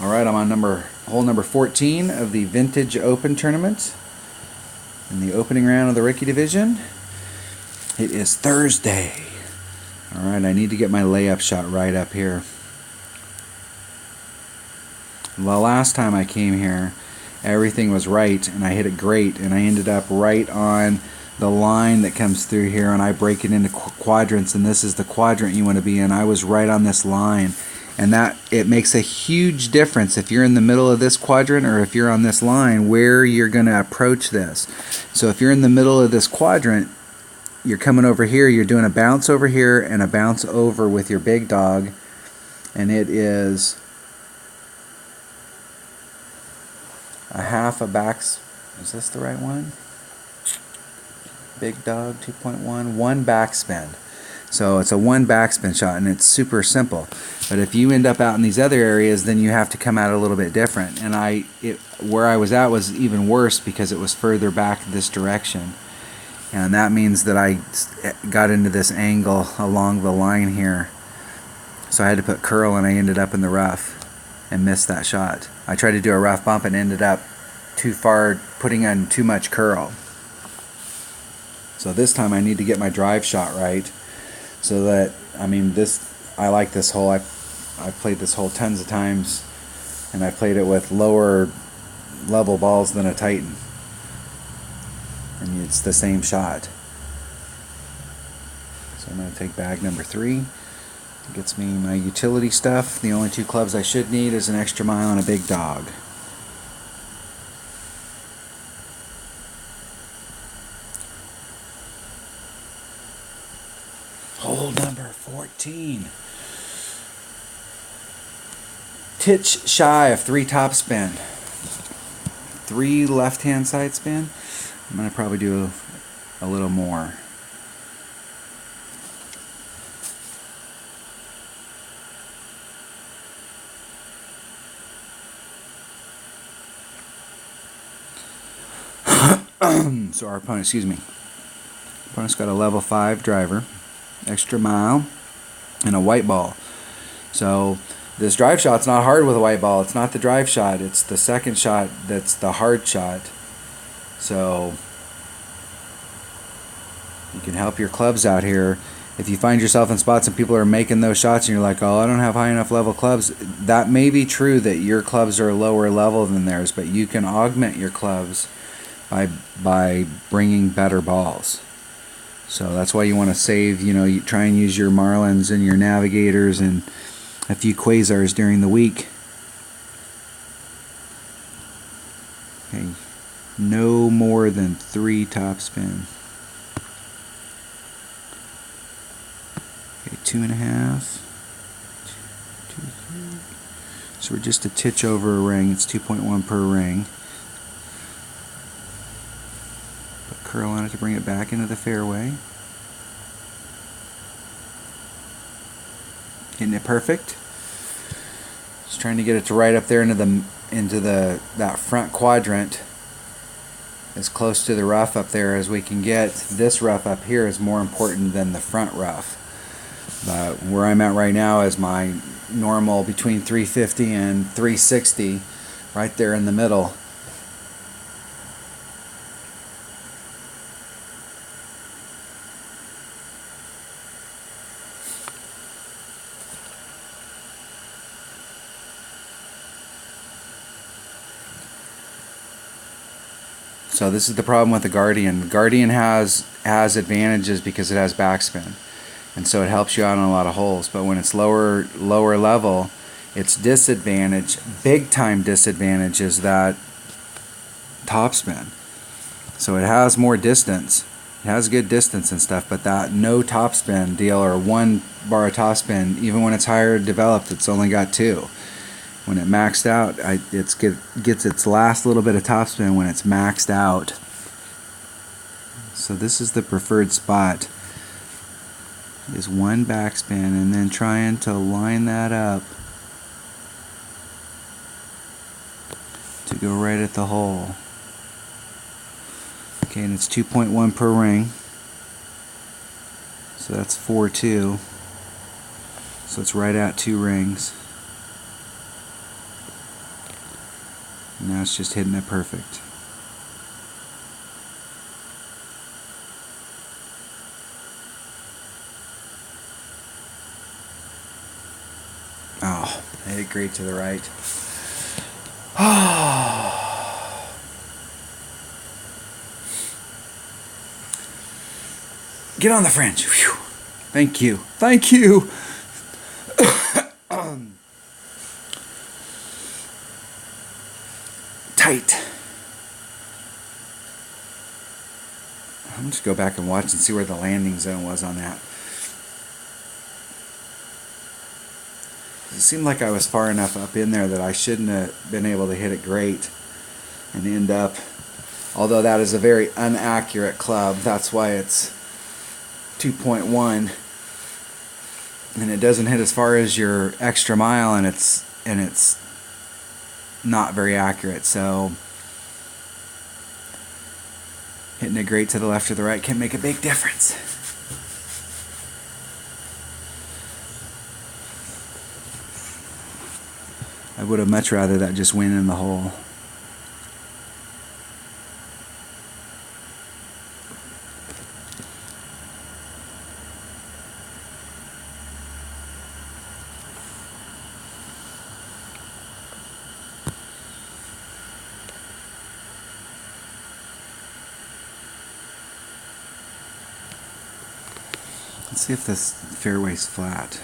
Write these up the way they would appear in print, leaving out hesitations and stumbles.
Alright, I'm on hole number 14 of the Vintage Open Tournament in the opening round of the rookie division. It is Thursday. Alright, I need to get my layup shot right up here. The last time I came here, everything was right and I hit it great, and I ended up right on the line that comes through here, and I break it into quadrants, and this is the quadrant you want to be in. I was right on this line, and that it makes a huge difference if you're in the middle of this quadrant or if you're on this line where you're going to approach this. So if you're in the middle of this quadrant, you're coming over here, you're doing a bounce over here and a bounce over with your big dog, and it is a half a backs. Is this the right one? Big dog 2.1, one backspin. So it's a one backspin shot, and it's super simple. But if you end up out in these other areas, then you have to come out a little bit different. And where I was at was even worse because it was further back this direction. And that means that I got into this angle along the line here. So I had to put curl, and I ended up in the rough and missed that shot. I tried to do a rough bump and ended up too far, putting on too much curl. So this time I need to get my drive shot right, so that, I like this hole. I've played this hole tons of times, and I played it with lower level balls than a Titan, and it's the same shot. So I'm going to take bag number 3. It gets me my utility stuff. The only 2 clubs I should need is an extra mile and a big dog. Hole number 14. Titch shy of 3 top spin. 3 left hand side spin. I'm going to probably do a little more. So our opponent, opponent's got a level 5 driver, extra mile, and a white ball. So this drive shot's not hard with a white ball. It's not the drive shot. It's the second shot that's the hard shot. So you can help your clubs out here. If you find yourself in spots and people are making those shots and you're like, oh, I don't have high enough level clubs, that may be true that your clubs are lower level than theirs, but you can augment your clubs by bringing better balls. So that's why you want to save, you try and use your Marlins and your Navigators and a few Quasars during the week. Okay, no more than 3 top spin. Okay, 2.5. 2, 3. So we're just a titch over a ring. It's 2.1 per ring. Put curl on it to bring it back into the fairway. Hitting it perfect. Just trying to get it to right up there into that front quadrant, as close to the rough up there as we can get. This rough up here is more important than the front rough. But where I'm at right now is my normal between 350 and 360, right there in the middle. So this is the problem with the Guardian. Guardian has advantages because it has backspin, and so it helps you out on a lot of holes. But when it's lower level, its disadvantage, big time disadvantage, is that topspin. So it has more distance, it has good distance and stuff, but that no topspin deal, or 1 bar of topspin, even when it's higher developed, it's only got 2. When it maxed out, it gets its last little bit of topspin when it's maxed out. So this is the preferred spot, is 1 backspin and then trying to line that up to go right at the hole. Okay, and it's 2.1 per ring. So that's 4.2. So it's right at 2 rings. Now it's just hitting it perfect. Oh, I hit it great to the right. Oh. Get on the fringe. Whew. Thank you. Thank you. Tight. I'm just go back and watch and see where the landing zone was on that. It seemed like I was far enough up in there that I shouldn't have been able to hit it great and end up, although that is a very inaccurate club, that's why it's 2.1, and it doesn't hit as far as your extra mile, and it's not very accurate. So hitting it great to the left or the right can make a big difference. I would have much rather that just went in the hole. Let's see if this fairway's flat.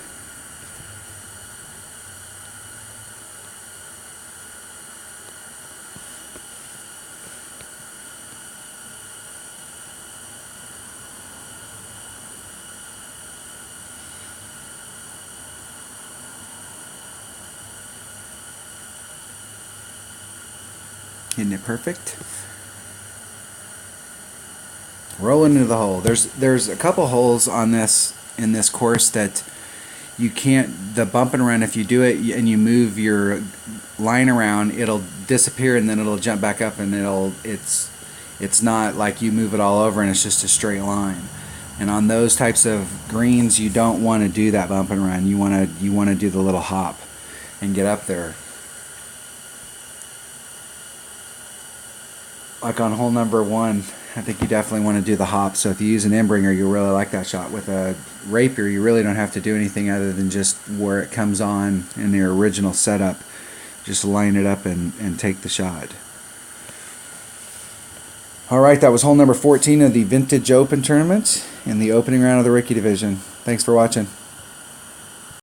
Hitting it perfect. Rolling into the hole. There's a couple holes on this in this course that you can't, the bump and run, if you do it and you move your line around, it'll disappear and then it'll jump back up, and it's not like you move it all over and it's just a straight line. And on those types of greens, you don't want to do that bump and run. You want to do the little hop and get up there. Like on hole number 1, I think you definitely want to do the hop. So if you use an Inbringer, you'll really like that shot. With a Rapier, you really don't have to do anything other than just where it comes on in the original setup. Just line it up and take the shot. Alright, that was hole number 14 of the Vintage Open Tournament in the opening round of the Rookie Division. Thanks for watching.